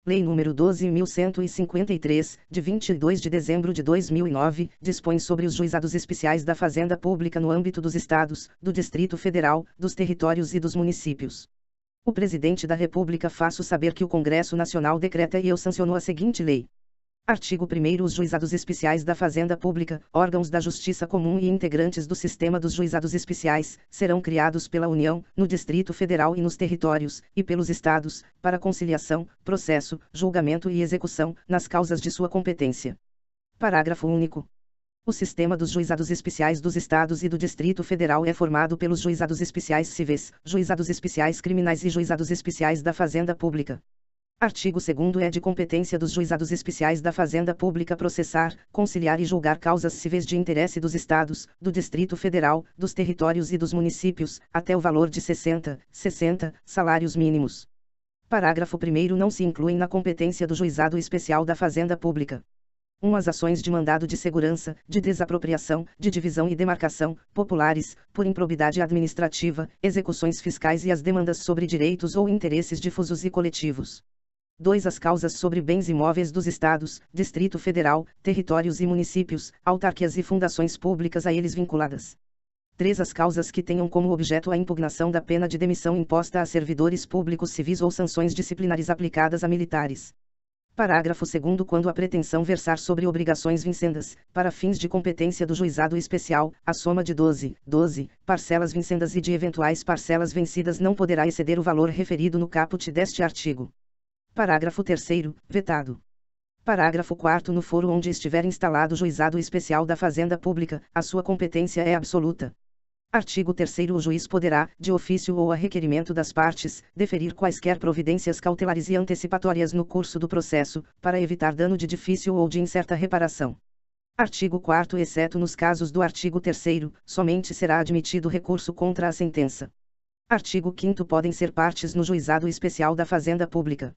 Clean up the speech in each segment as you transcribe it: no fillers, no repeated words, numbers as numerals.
Lei nº 12.153, de 22 de dezembro de 2009, dispõe sobre os juizados especiais da Fazenda Pública no âmbito dos Estados, do Distrito Federal, dos territórios e dos municípios. O Presidente da República faço saber que o Congresso Nacional decreta e eu sanciono a seguinte lei. Artigo 1º. Os juizados especiais da Fazenda Pública, órgãos da Justiça Comum e integrantes do sistema dos juizados especiais, serão criados pela União, no Distrito Federal e nos territórios, e pelos Estados, para conciliação, processo, julgamento e execução, nas causas de sua competência. Parágrafo único. O sistema dos juizados especiais dos Estados e do Distrito Federal é formado pelos juizados especiais civis, juizados especiais criminais e juizados especiais da Fazenda Pública. Artigo 2º. É de competência dos juizados especiais da Fazenda Pública processar, conciliar e julgar causas civis de interesse dos Estados, do Distrito Federal, dos territórios e dos municípios, até o valor de 60 salários mínimos. Parágrafo 1º. Não se incluem na competência do Juizado Especial da Fazenda Pública: 1. As ações de mandado de segurança, de desapropriação, de divisão e demarcação, populares, por improbidade administrativa, execuções fiscais e as demandas sobre direitos ou interesses difusos e coletivos. 2. As causas sobre bens imóveis dos Estados, Distrito Federal, territórios e municípios, autarquias e fundações públicas a eles vinculadas. 3. As causas que tenham como objeto a impugnação da pena de demissão imposta a servidores públicos civis ou sanções disciplinares aplicadas a militares. Parágrafo 2º. Quando a pretensão versar sobre obrigações vincendas, para fins de competência do juizado especial, a soma de 12 parcelas vincendas e de eventuais parcelas vencidas não poderá exceder o valor referido no caput deste artigo. Parágrafo 3º, vetado. Parágrafo 4º. No foro onde estiver instalado o juizado especial da Fazenda Pública, a sua competência é absoluta. Artigo 3º. O juiz poderá, de ofício ou a requerimento das partes, deferir quaisquer providências cautelares e antecipatórias no curso do processo, para evitar dano de difícil ou de incerta reparação. Artigo 4º. Exceto nos casos do artigo 3º, somente será admitido recurso contra a sentença. Artigo 5º. Podem ser partes no juizado especial da Fazenda Pública: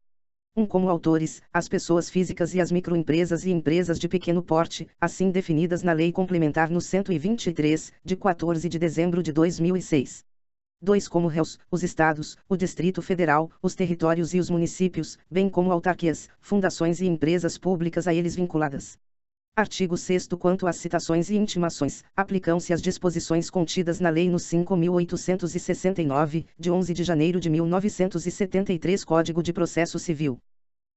1. Como autores, as pessoas físicas e as microempresas e empresas de pequeno porte, assim definidas na Lei Complementar no 123, de 14 de dezembro de 2006. 2. Como réus, os Estados, o Distrito Federal, os territórios e os municípios, bem como autarquias, fundações e empresas públicas a eles vinculadas. Artigo 6º. Quanto às citações e intimações, aplicam-se as disposições contidas na Lei no 5.869, de 11 de janeiro de 1973 Código de Processo Civil.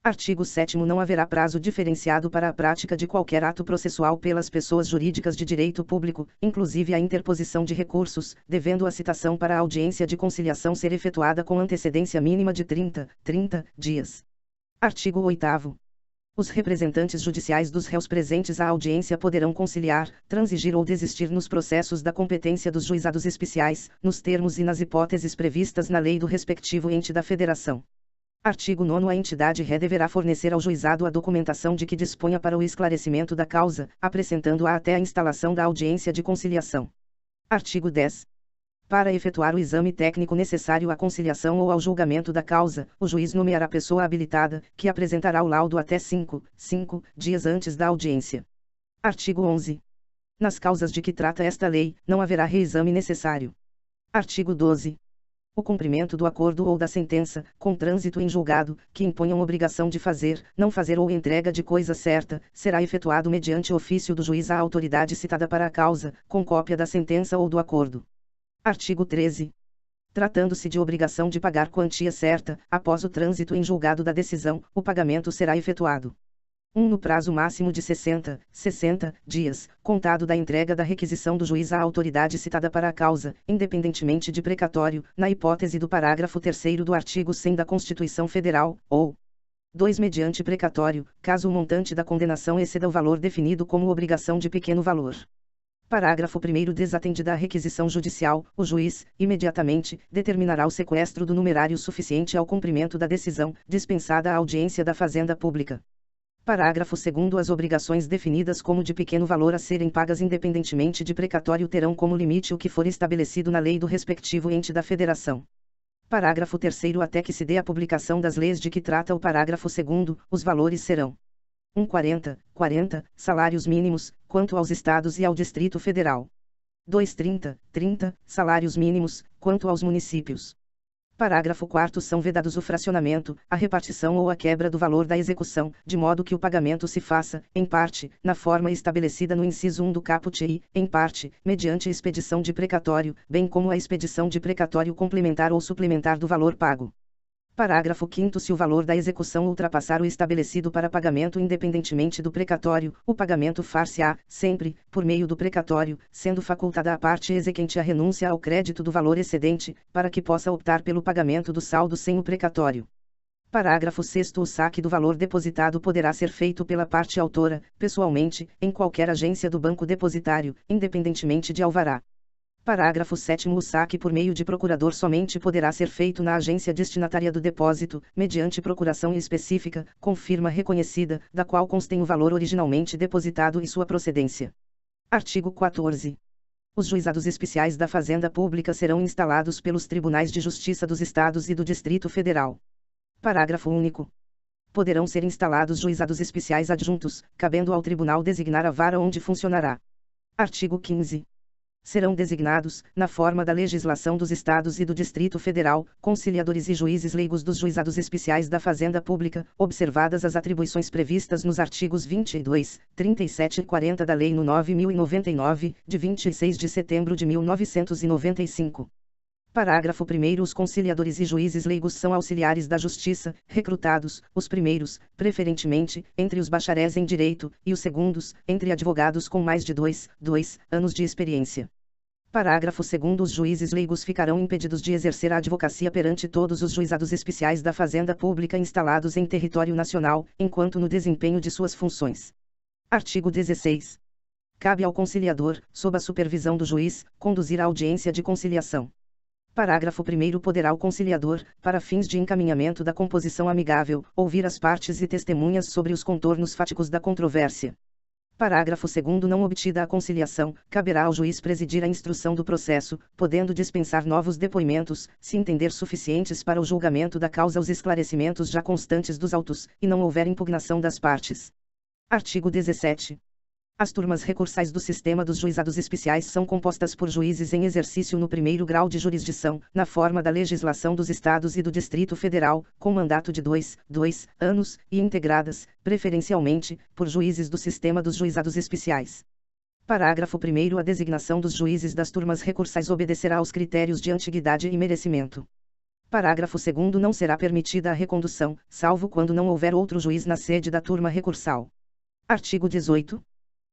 Artigo 7º. Não haverá prazo diferenciado para a prática de qualquer ato processual pelas pessoas jurídicas de direito público, inclusive a interposição de recursos, devendo a citação para a audiência de conciliação ser efetuada com antecedência mínima de 30 dias. Artigo 8º. Os representantes judiciais dos réus presentes à audiência poderão conciliar, transigir ou desistir nos processos da competência dos juizados especiais, nos termos e nas hipóteses previstas na lei do respectivo ente da Federação. Artigo 9º. A entidade ré deverá fornecer ao juizado a documentação de que disponha para o esclarecimento da causa, acrescentando-a até a instalação da audiência de conciliação. Artigo 10. Para efetuar o exame técnico necessário à conciliação ou ao julgamento da causa, o juiz nomeará pessoa habilitada, que apresentará o laudo até 5 dias antes da audiência. Artigo 11. Nas causas de que trata esta lei, não haverá reexame necessário. Artigo 12. O cumprimento do acordo ou da sentença, com trânsito em julgado, que imponham obrigação de fazer, não fazer ou entrega de coisa certa, será efetuado mediante ofício do juiz à autoridade citada para a causa, com cópia da sentença ou do acordo. Artigo 13. Tratando-se de obrigação de pagar quantia certa, após o trânsito em julgado da decisão, o pagamento será efetuado: 1. No prazo máximo de 60 dias, contado da entrega da requisição do juiz à autoridade citada para a causa, independentemente de precatório, na hipótese do parágrafo 3º do artigo 100 da Constituição Federal, ou 2. Mediante precatório, caso o montante da condenação exceda o valor definido como obrigação de pequeno valor. Parágrafo 1º. Desatendida a requisição judicial, o juiz, imediatamente, determinará o sequestro do numerário suficiente ao cumprimento da decisão, dispensada a audiência da Fazenda Pública. Parágrafo 2º. As obrigações definidas como de pequeno valor a serem pagas independentemente de precatório terão como limite o que for estabelecido na lei do respectivo ente da Federação. Parágrafo 3º. Até que se dê a publicação das leis de que trata o parágrafo 2º, os valores serão: 1. 40 salários mínimos, quanto aos Estados e ao Distrito Federal. 2. 30 salários mínimos, quanto aos municípios. Parágrafo 4º. São vedados o fracionamento, a repartição ou a quebra do valor da execução, de modo que o pagamento se faça, em parte, na forma estabelecida no inciso 1 do caput e, em parte, mediante expedição de precatório, bem como a expedição de precatório complementar ou suplementar do valor pago. Parágrafo 5º. Se o valor da execução ultrapassar o estabelecido para pagamento independentemente do precatório, o pagamento far-se-á, sempre, por meio do precatório, sendo facultada à parte exequente a renúncia ao crédito do valor excedente, para que possa optar pelo pagamento do saldo sem o precatório. Parágrafo 6º. O saque do valor depositado poderá ser feito pela parte autora, pessoalmente, em qualquer agência do banco depositário, independentemente de alvará. Parágrafo 7º. O saque por meio de procurador somente poderá ser feito na agência destinatária do depósito, mediante procuração específica, com firma reconhecida, da qual constém o valor originalmente depositado e sua procedência. Artigo 14. Os juizados especiais da Fazenda Pública serão instalados pelos Tribunais de Justiça dos Estados e do Distrito Federal. Parágrafo único. Poderão ser instalados juizados especiais adjuntos, cabendo ao tribunal designar a vara onde funcionará. Artigo 15. Serão designados, na forma da legislação dos Estados e do Distrito Federal, conciliadores e juízes leigos dos juizados especiais da Fazenda Pública, observadas as atribuições previstas nos artigos 22, 37 e 40 da Lei nº 9.099, de 26 de setembro de 1995. Parágrafo 1º. Os conciliadores e juízes leigos são auxiliares da Justiça, recrutados, os primeiros, preferentemente, entre os bacharéis em Direito, e os segundos, entre advogados com mais de 2 anos de experiência. Parágrafo 2º. Os juízes leigos ficarão impedidos de exercer a advocacia perante todos os juizados especiais da Fazenda Pública instalados em território nacional, enquanto no desempenho de suas funções. Artigo 16. Cabe ao conciliador, sob a supervisão do juiz, conduzir a audiência de conciliação. Parágrafo 1º. Poderá o conciliador, para fins de encaminhamento da composição amigável, ouvir as partes e testemunhas sobre os contornos fáticos da controvérsia. Parágrafo 2º. Não obtida a conciliação, caberá ao juiz presidir a instrução do processo, podendo dispensar novos depoimentos, se entender suficientes para o julgamento da causa os esclarecimentos já constantes dos autos, e não houver impugnação das partes. Artigo 17. As turmas recursais do sistema dos juizados especiais são compostas por juízes em exercício no primeiro grau de jurisdição, na forma da legislação dos Estados e do Distrito Federal, com mandato de 2 anos, e integradas, preferencialmente, por juízes do sistema dos juizados especiais. Parágrafo 1º. A designação dos juízes das turmas recursais obedecerá aos critérios de antiguidade e merecimento. Parágrafo 2º. Não será permitida a recondução, salvo quando não houver outro juiz na sede da turma recursal. Artigo 18.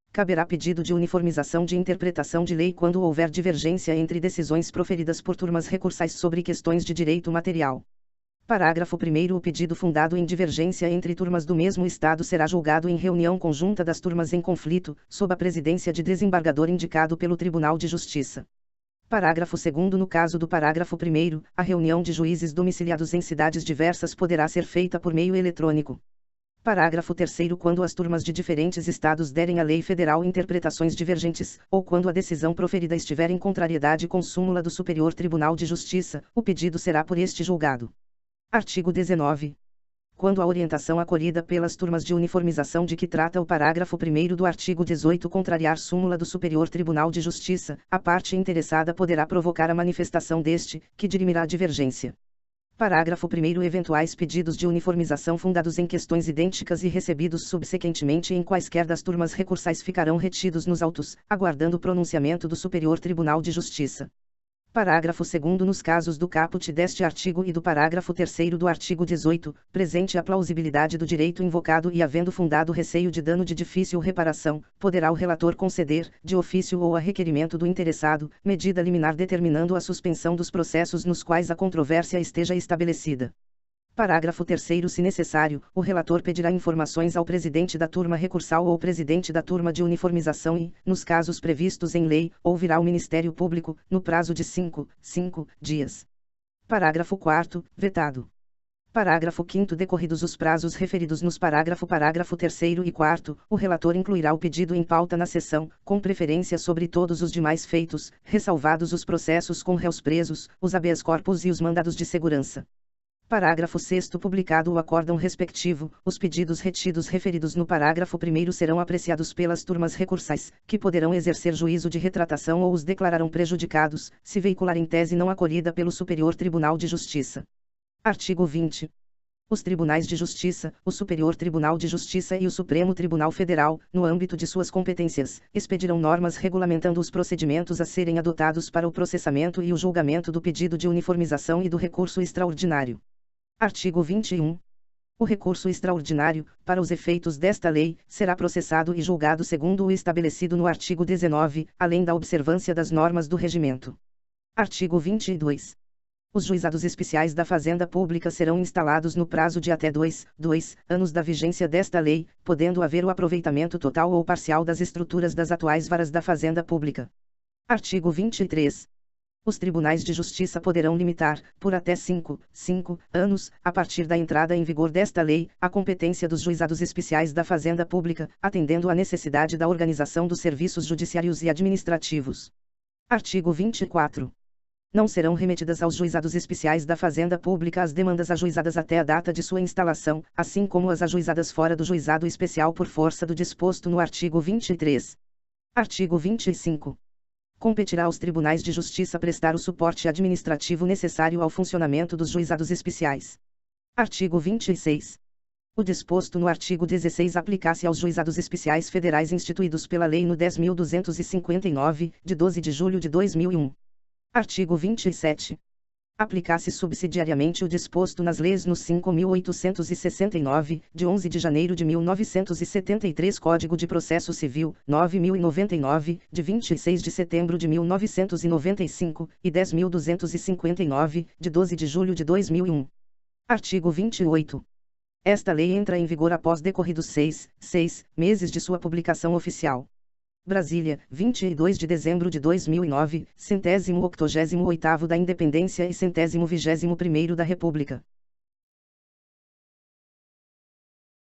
Caberá pedido de uniformização de interpretação de lei quando houver divergência entre decisões proferidas por turmas recursais sobre questões de direito material. Parágrafo 1º. O pedido fundado em divergência entre turmas do mesmo Estado será julgado em reunião conjunta das turmas em conflito, sob a presidência de desembargador indicado pelo Tribunal de Justiça. Parágrafo 2º. No caso do parágrafo 1º, a reunião de juízes domiciliados em cidades diversas poderá ser feita por meio eletrônico. Parágrafo 3º. Quando as turmas de diferentes estados derem à lei federal interpretações divergentes, ou quando a decisão proferida estiver em contrariedade com súmula do Superior Tribunal de Justiça, o pedido será por este julgado. Artigo 19. Quando a orientação acolhida pelas turmas de uniformização de que trata o parágrafo 1º do artigo 18 contrariar súmula do Superior Tribunal de Justiça, a parte interessada poderá provocar a manifestação deste, que dirimirá a divergência. Parágrafo 1º. Eventuais pedidos de uniformização fundados em questões idênticas e recebidos subsequentemente em quaisquer das turmas recursais ficarão retidos nos autos, aguardando o pronunciamento do Superior Tribunal de Justiça. Parágrafo 2º. Nos casos do caput deste artigo e do parágrafo 3º do artigo 18, presente a plausibilidade do direito invocado e havendo fundado receio de dano de difícil reparação, poderá o relator conceder, de ofício ou a requerimento do interessado, medida liminar determinando a suspensão dos processos nos quais a controvérsia esteja estabelecida. Parágrafo 3º. Se necessário, o relator pedirá informações ao presidente da turma recursal ou presidente da turma de uniformização e, nos casos previstos em lei, ouvirá ao Ministério Público, no prazo de 5 dias. Parágrafo 4º. Vetado. Parágrafo 5º. Decorridos os prazos referidos nos parágrafo 3º e 4º, o relator incluirá o pedido em pauta na sessão, com preferência sobre todos os demais feitos, ressalvados os processos com réus presos, os habeas corpus e os mandados de segurança. Parágrafo 6º. Publicado o acórdão respectivo, os pedidos retidos referidos no parágrafo 1º serão apreciados pelas turmas recursais, que poderão exercer juízo de retratação ou os declararão prejudicados, se veicularem tese não acolhida pelo Superior Tribunal de Justiça. Artigo 20. Os tribunais de justiça, o Superior Tribunal de Justiça e o Supremo Tribunal Federal, no âmbito de suas competências, expedirão normas regulamentando os procedimentos a serem adotados para o processamento e o julgamento do pedido de uniformização e do recurso extraordinário. Artigo 21. O recurso extraordinário, para os efeitos desta lei, será processado e julgado segundo o estabelecido no artigo 19, além da observância das normas do regimento. Artigo 22. Os juizados especiais da Fazenda Pública serão instalados no prazo de até 2 anos da vigência desta lei, podendo haver o aproveitamento total ou parcial das estruturas das atuais varas da Fazenda Pública. Artigo 23. Os tribunais de justiça poderão limitar, por até 5 anos, a partir da entrada em vigor desta lei, a competência dos juizados especiais da Fazenda Pública, atendendo à necessidade da organização dos serviços judiciários e administrativos. Artigo 24. Não serão remetidas aos juizados especiais da Fazenda Pública as demandas ajuizadas até a data de sua instalação, assim como as ajuizadas fora do juizado especial por força do disposto no artigo 23. Artigo 25. Competirá aos tribunais de justiça prestar o suporte administrativo necessário ao funcionamento dos juizados especiais. Artigo 26. O disposto no artigo 16 aplica-se aos juizados especiais federais instituídos pela Lei nº 10.259, de 12 de julho de 2001. Artigo 27. Aplicar-se subsidiariamente o disposto nas leis no 5.869, de 11 de janeiro de 1973 Código de Processo Civil, 9.099, de 26 de setembro de 1995, e 10.259, de 12 de julho de 2001. Artigo 28. Esta lei entra em vigor após decorridos 6 meses de sua publicação oficial. Brasília, 22 de dezembro de 2009, 188º da Independência e 121º da República.